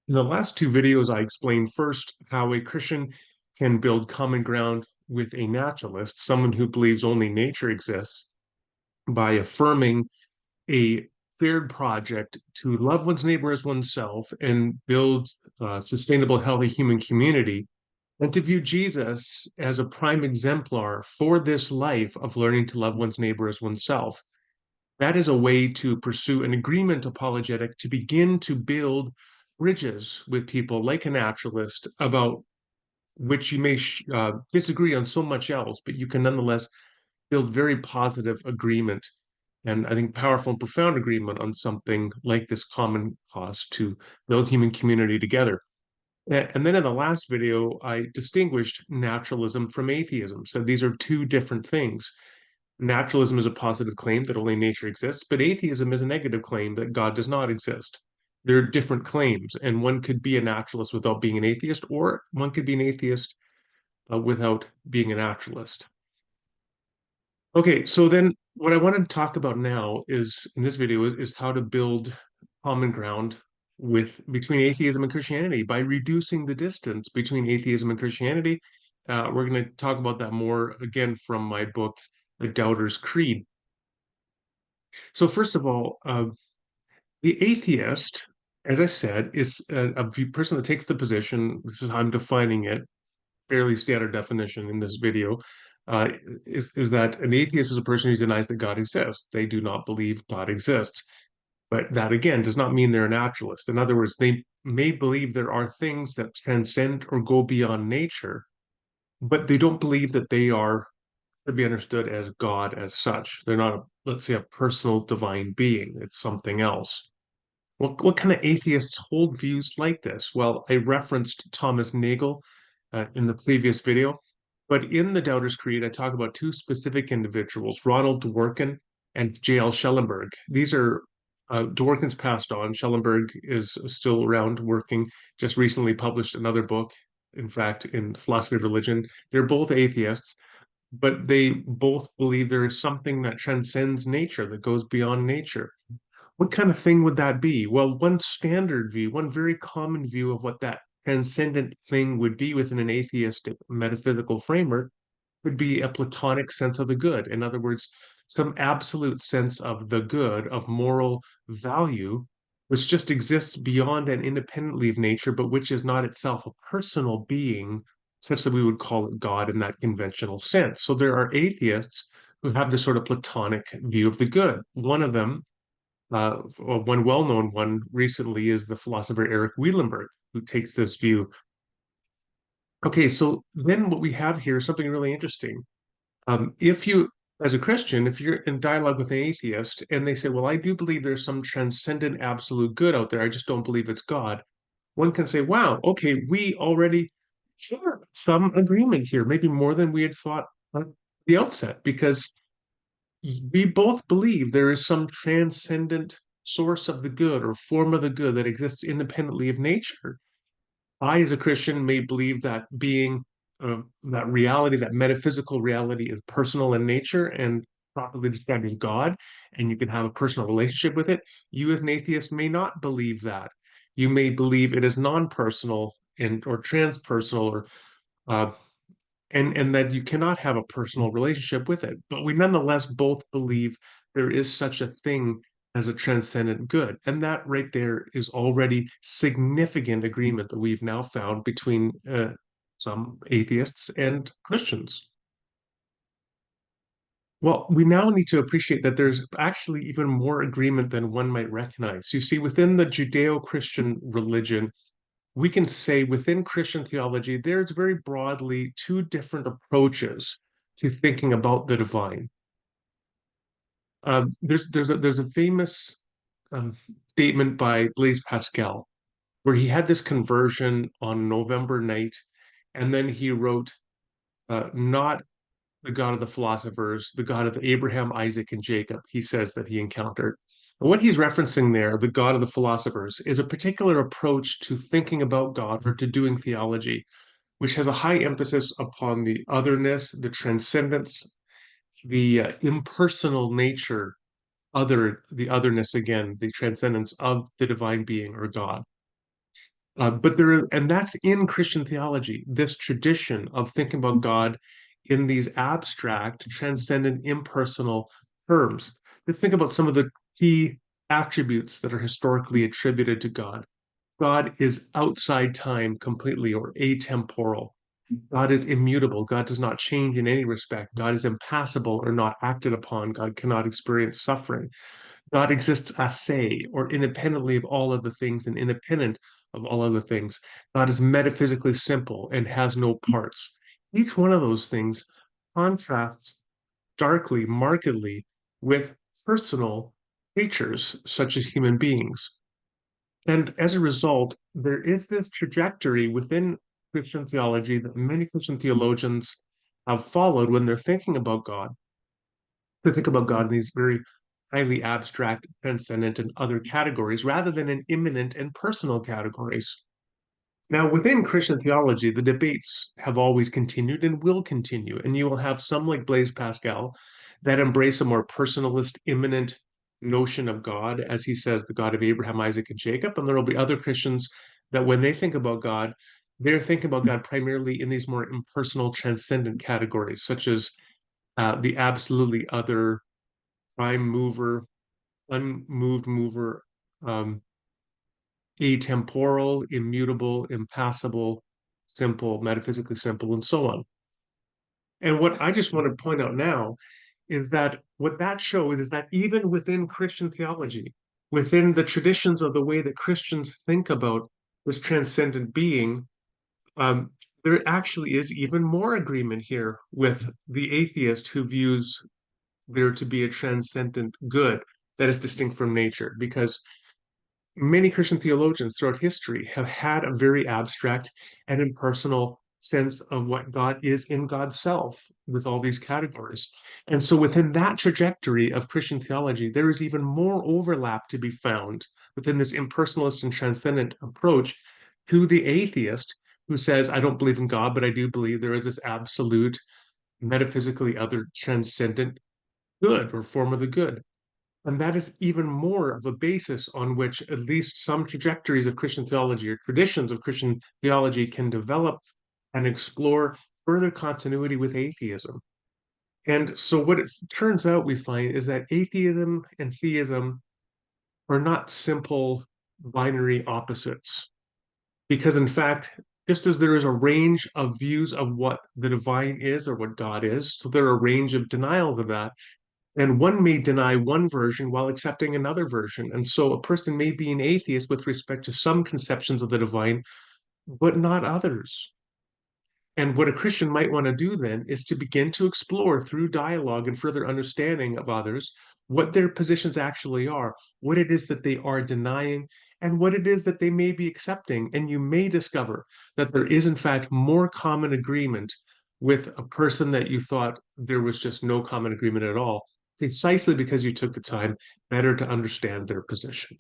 In the last two videos, I explained first how a Christian can build common ground with a naturalist, someone who believes only nature exists, by affirming a shared project to love one's neighbor as oneself and build a sustainable, healthy human community, and to view Jesus as a prime exemplar for this life of learning to love one's neighbor as oneself. That is a way to pursue an agreement apologetic to begin to build bridges with people like a naturalist about which you may disagree on so much else, but you can nonetheless build very positive agreement and I think powerful and profound agreement on something like this common cause to build human community together. And then in the last video, I distinguished naturalism from atheism, said these are two different things. Naturalism is a positive claim that only nature exists, but atheism is a negative claim that God does not exist. There are different claims, and one could be a naturalist without being an atheist, or one could be an atheist without being a naturalist. Okay, so then what I want to talk about now is in this video is how to build common ground with between atheism and Christianity by reducing the distance between atheism and Christianity. We're going to talk about that more again from my book, The Doubter's Creed. So first of all, the atheist, as I said, is person that takes the position. This is how I'm defining it, fairly standard definition in this video, uh, is that an atheist is a person who denies that God exists. They do not believe God exists. But that again does not mean they're a naturalist. In other words, they may believe there are things that transcend or go beyond nature, but they don't believe that they are to be understood as God as such. They're not, let's say, a personal divine being. It's something else. What kind of atheists hold views like this? Well, I referenced Thomas Nagel in the previous video, but in the Doubter's Creed, I talk about two specific individuals, Ronald Dworkin and J.L. Schellenberg. These are Dworkin's passed on. Schellenberg is still around working, just recently published another book, in fact, in philosophy of religion. They're both atheists, but they both believe there is something that transcends nature, that goes beyond nature. What kind of thing would that be? Well, one standard view, one very common view of what that transcendent thing would be within an atheistic metaphysical framework would be a Platonic sense of the good. In other words, some absolute sense of the good, of moral value, which just exists beyond and independently of nature, but which is not itself a personal being, such that we would call it God in that conventional sense. So there are atheists who have this sort of Platonic view of the good. One of them one well-known one recently is the philosopher Eric Wielenberg, who takes this view. Okay, so then what we have here is something really interesting. If you, as a Christian, if you're in dialogue with an atheist and they say, well, I do believe there's some transcendent absolute good out there, I just don't believe it's God. One can say, wow, okay, we already share some agreement here, maybe more than we had thought at the outset, because we both believe there is some transcendent source of the good or form of the good that exists independently of nature. I, as a Christian, may believe that being, that reality, that metaphysical reality is personal in nature and properly described as God, and you can have a personal relationship with it. You, as an atheist, may not believe that. You may believe it is non-personal and or transpersonal or uh, and that you cannot have a personal relationship with it. But we nonetheless both believe there is such a thing as a transcendent good. And that right there is already significant agreement that we've now found between some atheists and Christians. Well, we now need to appreciate that there's actually even more agreement than one might recognize. You see, within the Judeo-Christian religion, we can say within Christian theology, there's very broadly two different approaches to thinking about the divine. There's a famous statement by Blaise Pascal where he had this conversion on November night, and then he wrote, "Not the God of the philosophers, the God of Abraham, Isaac, and Jacob." He says that he encountered. And what he's referencing there, the God of the philosophers, is a particular approach to thinking about God or to doing theology which has a high emphasis upon the otherness, the transcendence, the impersonal nature, the otherness again, the transcendence of the divine being or God. And that's in Christian theology, this tradition of thinking about God in these abstract, transcendent, impersonal terms. Let's think about some of the key attributes that are historically attributed to God. God is outside time completely or atemporal. God is immutable. God does not change in any respect. God is impassible or not acted upon. God cannot experience suffering. God exists a se, or independently of all other things and independent of all other things. God is metaphysically simple and has no parts. Each one of those things contrasts darkly, markedly with personal creatures such as human beings. And as a result, there is this trajectory within Christian theology that many Christian theologians have followed when they're thinking about God. They think about God in these very highly abstract, transcendent, and other categories rather than in immanent and personal categories. Now, within Christian theology, the debates have always continued and will continue. And you will have some like Blaise Pascal that embrace a more personalist, immanent notion of God, as he says, the God of Abraham, Isaac, and Jacob. And there will be other Christians that when they think about God, they're thinking about God primarily in these more impersonal, transcendent categories, such as the absolutely other, prime mover, unmoved mover, um, atemporal, immutable, impassible, simple, metaphysically simple, and so on. And what I just want to point out now is that what that shows is that even within Christian theology, within the traditions of the way that Christians think about this transcendent being, um, there actually is even more agreement here with the atheist who views there to be a transcendent good that is distinct from nature, because many Christian theologians throughout history have had a very abstract and impersonal sense of what God is in God's self with all these categories. And so within that trajectory of Christian theology, there is even more overlap to be found within this impersonalist and transcendent approach to the atheist who says, I don't believe in God, but I do believe there is this absolute, metaphysically other transcendent good or form of the good. And that is even more of a basis on which at least some trajectories of Christian theology or traditions of Christian theology can develop and explore further continuity with atheism. And so, what it turns out we find is that atheism and theism are not simple binary opposites. Because, in fact, just as there is a range of views of what the divine is or what God is, so there are a range of denials of that. And one may deny one version while accepting another version. And so a person may be an atheist with respect to some conceptions of the divine, but not others. And what a Christian might want to do then is to begin to explore through dialogue and further understanding of others what their positions actually are, what it is that they are denying, and what it is that they may be accepting. And you may discover that there is, in fact, more common agreement with a person that you thought there was just no common agreement at all, precisely because you took the time better to understand their position.